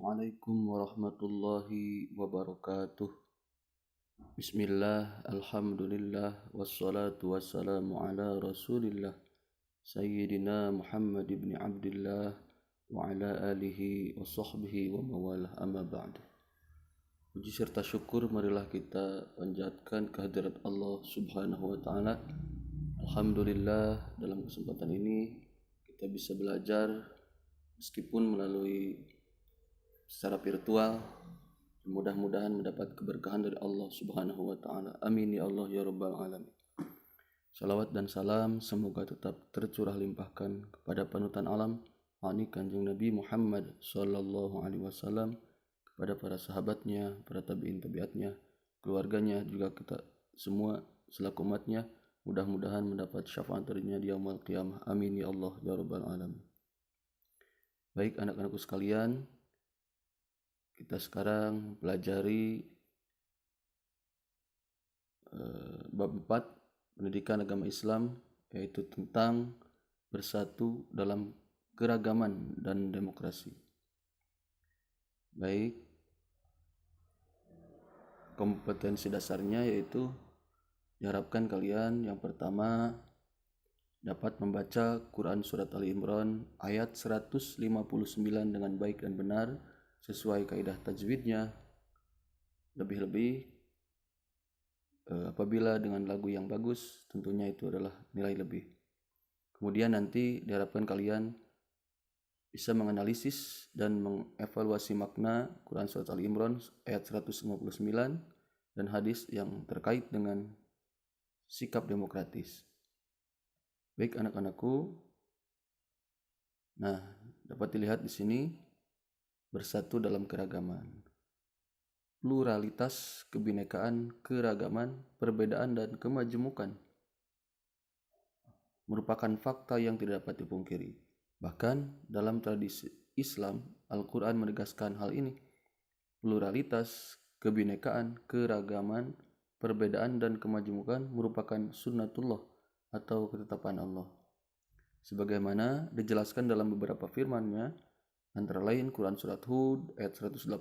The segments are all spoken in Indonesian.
Assalamualaikum warahmatullahi wabarakatuh. Bismillah, alhamdulillah, wassalatu wassalamu ala rasulillah Sayyidina Muhammad ibn Abdullah wa ala alihi wa sahbihi wa mawalah amma ba'du. Puji serta syukur marilah kita panjatkan kehadirat Allah subhanahu wa ta'ala. Alhamdulillah, dalam kesempatan ini kita bisa belajar meskipun melalui secara virtual. Mudah-mudahan mendapat keberkahan dari Allah subhanahu wa ta'ala. Amin ya Allah ya rabbal alamin. Salawat dan salam semoga tetap tercurah limpahkan kepada panutan alam Kanjeng Nabi Muhammad sallallahu alaihi wasallam, kepada para sahabatnya, para tabi'in tabi'atnya, keluarganya, juga kita semua selaku umatnya. Mudah-mudahan mendapat syafaat darinya di yaumul qiyamah. Amin ya Allah ya rabbal alamin. Baik anak-anakku sekalian, kita sekarang pelajari bab 4 pendidikan agama Islam, yaitu tentang bersatu dalam keragaman dan demokrasi. Baik, kompetensi dasarnya yaitu diharapkan kalian yang pertama dapat membaca Quran Surat Ali Imran ayat 159 dengan baik dan benar sesuai kaidah tajwidnya. Lebih-lebih apabila dengan lagu yang bagus, tentunya itu adalah nilai lebih. Kemudian nanti diharapkan kalian bisa menganalisis dan mengevaluasi makna Quran Surat Ali Imran ayat 159 dan hadis yang terkait dengan sikap demokratis. Baik anak-anakku, nah dapat dilihat di sini bersatu dalam keragaman, pluralitas, kebinekaan, keragaman, perbedaan dan kemajemukan merupakan fakta yang tidak dapat dipungkiri. Bahkan dalam tradisi Islam, Al-Quran menegaskan hal ini. Pluralitas, kebinekaan, keragaman, perbedaan dan kemajemukan merupakan sunnatullah atau ketetapan Allah, sebagaimana dijelaskan dalam beberapa firman-Nya, antara lain Quran Surat Hud ayat 118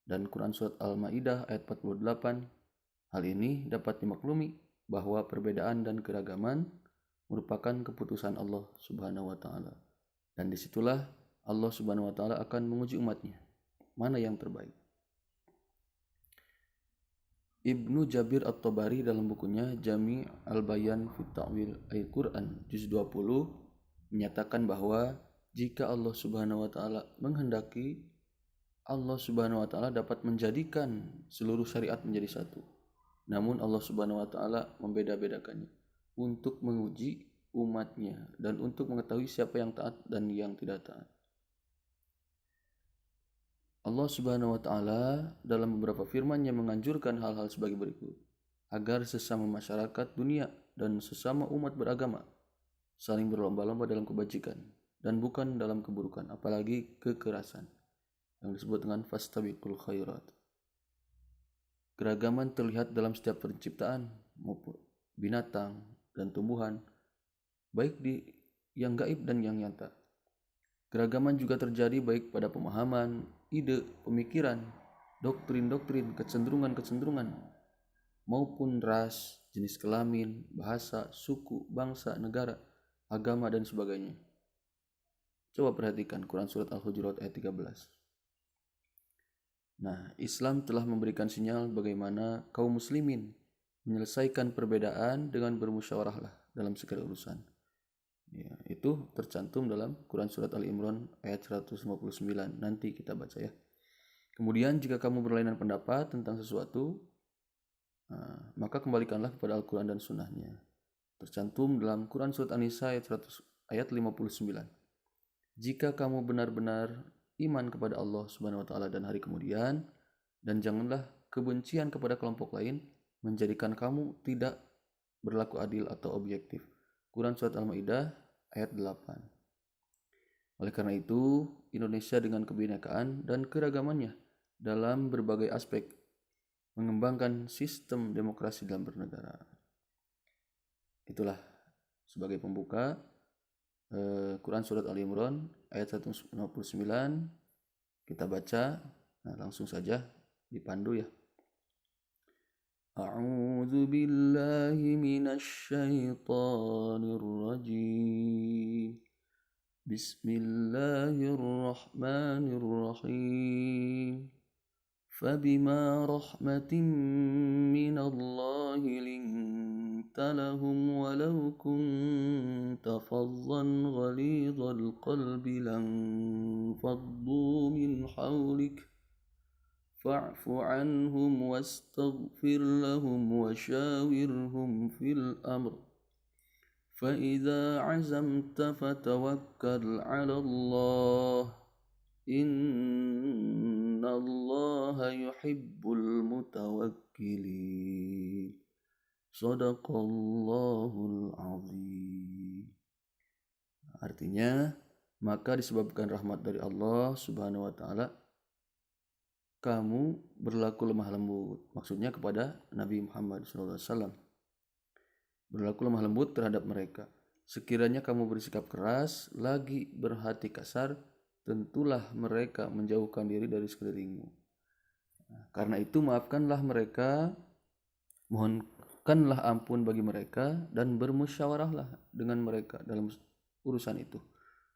dan Quran Surat Al-Ma'idah ayat 48. Hal ini dapat dimaklumi bahwa perbedaan dan keragaman merupakan keputusan Allah subhanahu wa ta'ala, dan disitulah Allah subhanahu wa ta'ala akan menguji umatnya mana yang terbaik. Ibnu Jabir At-Tabari dalam bukunya Jami' Al-Bayan fi Ta'wil Al-Quran juz 20 menyatakan bahwa jika Allah subhanahu wa ta'ala menghendaki, Allah subhanahu wa ta'ala dapat menjadikan seluruh syariat menjadi satu. Namun Allah subhanahu wa ta'ala membeda-bedakannya untuk menguji umatnya dan untuk mengetahui siapa yang taat dan yang tidak taat. Allah subhanahu wa ta'ala dalam beberapa firman-Nya menganjurkan hal-hal sebagai berikut, agar sesama masyarakat dunia dan sesama umat beragama saling berlomba-lomba dalam kebajikan dan bukan dalam keburukan, apalagi kekerasan, yang disebut dengan fastabiqul khairat. Keragaman terlihat dalam setiap penciptaan maupun binatang dan tumbuhan, baik di yang gaib dan yang nyata. Keragaman juga terjadi baik pada pemahaman, ide, pemikiran, doktrin-doktrin, kecenderungan-kecenderungan, maupun ras, jenis kelamin, bahasa, suku, bangsa, negara, agama, dan sebagainya. Coba perhatikan Quran Surat Al-Hujurat ayat 13. Nah, Islam telah memberikan sinyal bagaimana kaum muslimin menyelesaikan perbedaan dengan bermusyawarahlah dalam segala urusan. Ya, itu tercantum dalam Quran Surat Al-Imran ayat 159. Nanti kita baca ya. Kemudian jika kamu berlainan pendapat tentang sesuatu, maka kembalikanlah kepada Al-Quran dan Sunnahnya. Tercantum dalam Quran Surat An-Nisa ayat 59. Jika kamu benar-benar iman kepada Allah subhanahu wa ta'ala dan hari kemudian, dan janganlah kebencian kepada kelompok lain menjadikan kamu tidak berlaku adil atau objektif. Quran Surat Al-Ma'idah ayat 8. Oleh karena itu, Indonesia dengan kebinekaan dan keragamannya dalam berbagai aspek mengembangkan sistem demokrasi dalam bernegara. Itulah sebagai pembuka Quran Surat Ali Imran ayat 159 Kita baca, langsung saja dipandu ya. A'udzu billahi minasy syaithanir rajim. Bismillahirrahmanirrahim. فبما رحمة من الله لنت لهم ولو كنت فظا غليظ القلب لانفضوا من حولك فاعف عنهم واستغفر لهم وشاورهم في الأمر فإذا عزمت فتوكل على الله Innallaha yuhibbul mutawakkilin. Shadaqallahul azim. Artinya, maka disebabkan rahmat dari Allah Subhanahu wa taala kamu berlaku lemah lembut. Maksudnya kepada Nabi Muhammad SAW. Berlaku lemah lembut terhadap mereka. Sekiranya kamu bersikap keras, lagi berhati kasar, tentulah mereka menjauhkan diri dari sekelilingmu. Karena itu maafkanlah mereka, mohonkanlah ampun bagi mereka, dan bermusyawarahlah dengan mereka dalam urusan itu.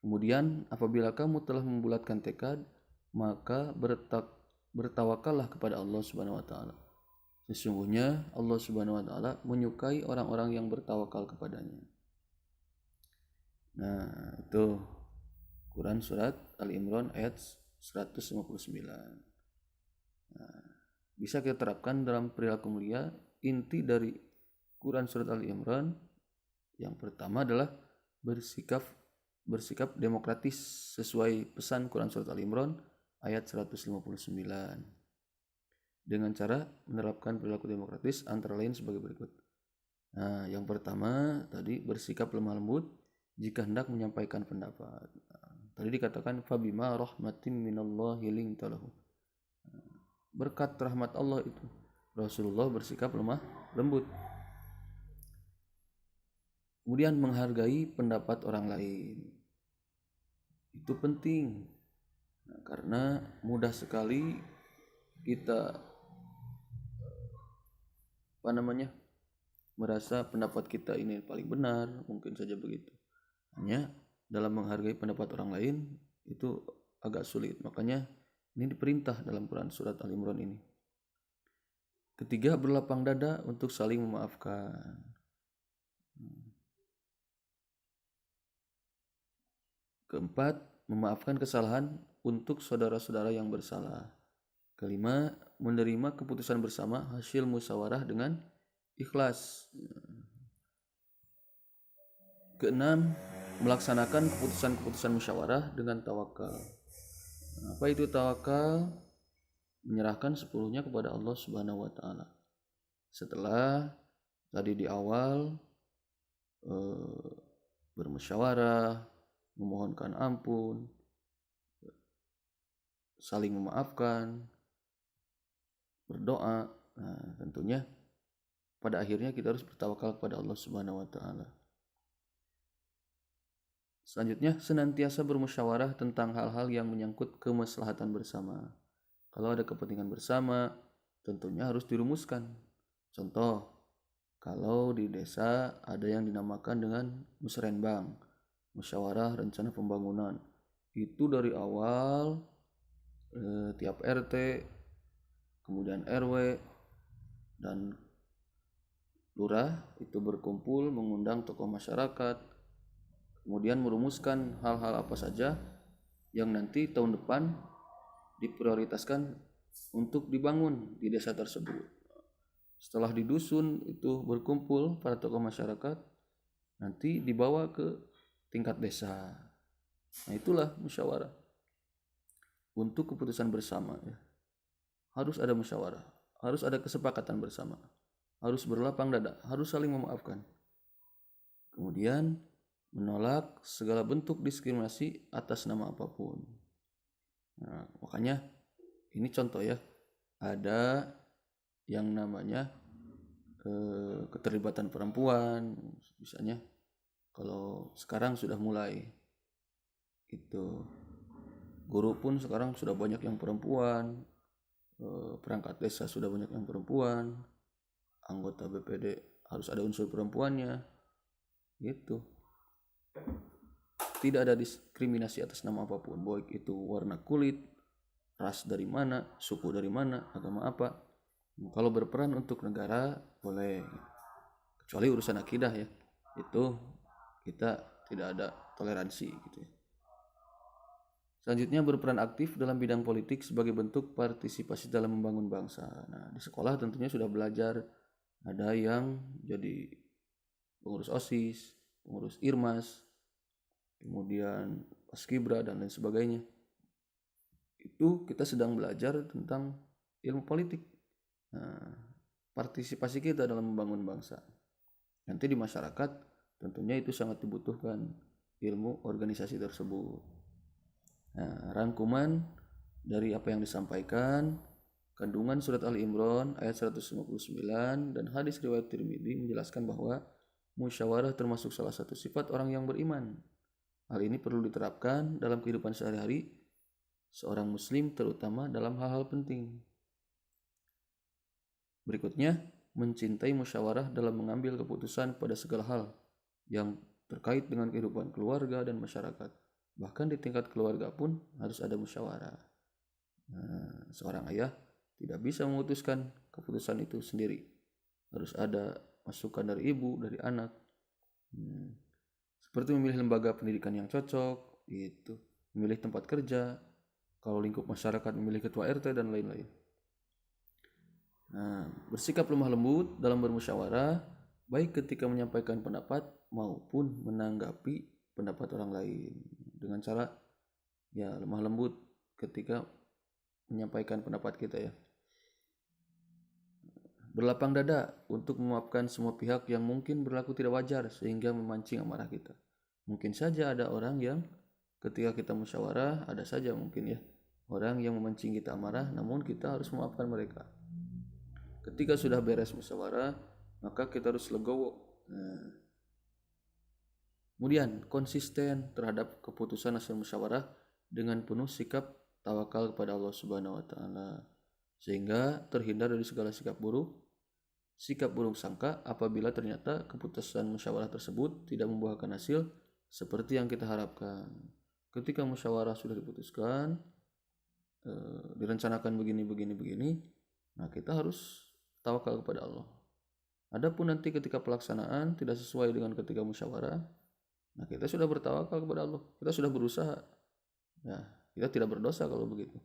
Kemudian apabila kamu telah membulatkan tekad, maka bertawakallah kepada Allah Subhanahu wa taala. Sesungguhnya Allah Subhanahu wa taala menyukai orang-orang yang bertawakal kepadanya. Nah, itu Quran surat Al-Imran ayat 159. Nah, bisa kita terapkan dalam perilaku mulia. Inti dari Quran surat Al-Imran yang pertama adalah bersikap demokratis sesuai pesan Quran surat Al-Imran ayat 159. Dengan cara menerapkan perilaku demokratis antara lain sebagai berikut. Nah, yang pertama tadi bersikap lemah lembut jika hendak menyampaikan pendapat. Tadi dikatakan fabima rahmatin minallahi linta lahu. Berkat rahmat Allah itu Rasulullah bersikap lemah lembut. Kemudian menghargai pendapat orang lain. Itu penting. Nah, karena mudah sekali kita merasa pendapat kita ini paling benar, mungkin saja begitu. Hanya dalam menghargai pendapat orang lain itu agak sulit. Makanya ini diperintah dalam Quran surat Al-Imran ini. Ketiga, berlapang dada untuk saling memaafkan. Keempat, memaafkan kesalahan untuk saudara-saudara yang bersalah. Kelima, menerima keputusan bersama hasil musyawarah dengan ikhlas. Keenam, melaksanakan keputusan-keputusan musyawarah dengan tawakal. Apa itu tawakal? Menyerahkan sepenuhnya kepada Allah Subhanahu wa taala. Setelah tadi di awal bermusyawarah, memohonkan ampun, saling memaafkan, berdoa. Nah, tentunya pada akhirnya kita harus bertawakal kepada Allah Subhanahu wa taala. Selanjutnya, senantiasa bermusyawarah tentang hal-hal yang menyangkut kemaslahatan bersama. Kalau ada kepentingan bersama, tentunya harus dirumuskan. Contoh, kalau di desa ada yang dinamakan dengan musrenbang, musyawarah rencana pembangunan. Itu dari awal tiap RT, kemudian RW, dan lurah itu berkumpul mengundang tokoh masyarakat, kemudian merumuskan hal-hal apa saja yang nanti tahun depan diprioritaskan untuk dibangun di desa tersebut. Setelah di dusun itu berkumpul para tokoh masyarakat, nanti dibawa ke tingkat desa. Nah, itulah musyawarah. Untuk keputusan bersama ya. Harus ada musyawarah, harus ada kesepakatan bersama, harus berlapang dada, harus saling memaafkan. Kemudian menolak segala bentuk diskriminasi atas nama apapun. Nah, makanya ini contoh ya, ada yang namanya keterlibatan perempuan, misalnya kalau sekarang sudah mulai itu Guru pun sekarang sudah banyak yang perempuan, perangkat desa sudah banyak yang perempuan, anggota BPD harus ada unsur perempuannya, gitu. Tidak ada diskriminasi atas nama apapun, baik itu warna kulit, ras dari mana, suku dari mana, agama apa. Kalau berperan untuk negara boleh, kecuali urusan akidah ya, itu kita tidak ada toleransi gitu ya. Selanjutnya, berperan aktif dalam bidang politik sebagai bentuk partisipasi dalam membangun bangsa. Nah, di sekolah tentunya sudah belajar, ada yang jadi pengurus OSIS, pengurus IRMAS, kemudian Paskibra dan lain sebagainya. Itu kita sedang belajar tentang ilmu politik. Nah, partisipasi kita dalam membangun bangsa. Nanti di masyarakat tentunya itu sangat dibutuhkan ilmu organisasi tersebut. Nah, rangkuman dari apa yang disampaikan, kandungan surat Ali Imran ayat 159 dan hadis riwayat Tirmidzi menjelaskan bahwa musyawarah termasuk salah satu sifat orang yang beriman. Hal ini perlu diterapkan dalam kehidupan sehari-hari seorang muslim, terutama dalam hal-hal penting. Berikutnya, mencintai musyawarah dalam mengambil keputusan pada segala hal yang terkait dengan kehidupan keluarga dan masyarakat. Bahkan di tingkat keluarga pun harus ada musyawarah. Nah, seorang ayah tidak bisa memutuskan keputusan itu sendiri. Harus ada masukan dari ibu, dari anak. Seperti memilih lembaga pendidikan yang cocok, itu, memilih tempat kerja, kalau lingkup masyarakat memilih ketua RT dan lain-lain. Nah, bersikap lemah lembut dalam bermusyawarah, baik ketika menyampaikan pendapat maupun menanggapi pendapat orang lain, dengan cara ya lemah lembut ketika menyampaikan pendapat kita ya. Berlapang dada untuk memaafkan semua pihak yang mungkin berlaku tidak wajar sehingga memancing amarah kita. Mungkin saja ada orang yang ketika kita musyawarah, ada saja mungkin ya orang yang memancing kita amarah, namun kita harus memaafkan mereka. Ketika sudah beres musyawarah, maka kita harus legowo. Kemudian konsisten terhadap keputusan hasil musyawarah dengan penuh sikap tawakal kepada Allah Subhanahu wa taala, sehingga terhindar dari segala sikap buruk sangka apabila ternyata keputusan musyawarah tersebut tidak membuahkan hasil seperti yang kita harapkan. Ketika musyawarah sudah diputuskan, direncanakan begini, nah kita harus tawakal kepada Allah. Adapun nanti ketika pelaksanaan tidak sesuai dengan ketika musyawarah, nah kita sudah bertawakal kepada Allah, kita sudah berusaha. Ya, kita tidak berdosa kalau begitu.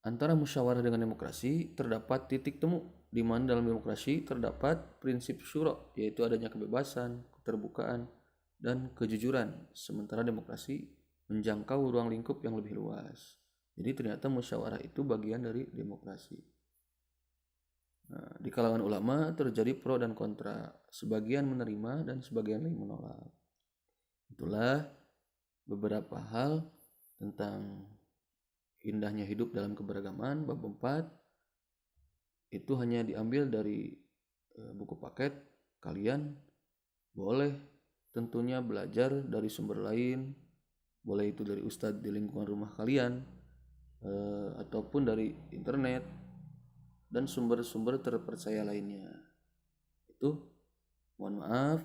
Antara musyawarah dengan demokrasi terdapat titik temu, di mana dalam demokrasi terdapat prinsip syura, yaitu adanya kebebasan, keterbukaan, dan kejujuran. Sementara demokrasi menjangkau ruang lingkup yang lebih luas. Jadi ternyata musyawarah itu bagian dari demokrasi. Nah, di kalangan ulama terjadi pro dan kontra, sebagian menerima dan sebagian lain menolak. Itulah beberapa hal tentang indahnya hidup dalam keberagaman bab 4. Itu hanya diambil dari buku paket. Kalian boleh tentunya belajar dari sumber lain, boleh itu dari ustadz di lingkungan rumah kalian, ataupun dari internet dan sumber-sumber terpercaya lainnya. Itu mohon maaf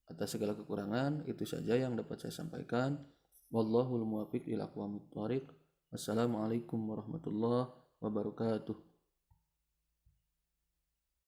atas segala kekurangan. Itu saja yang dapat saya sampaikan. Wallahul muwaffiq ila aqwamit thoriq. Wassalamualaikum warahmatullahi wabarakatuh.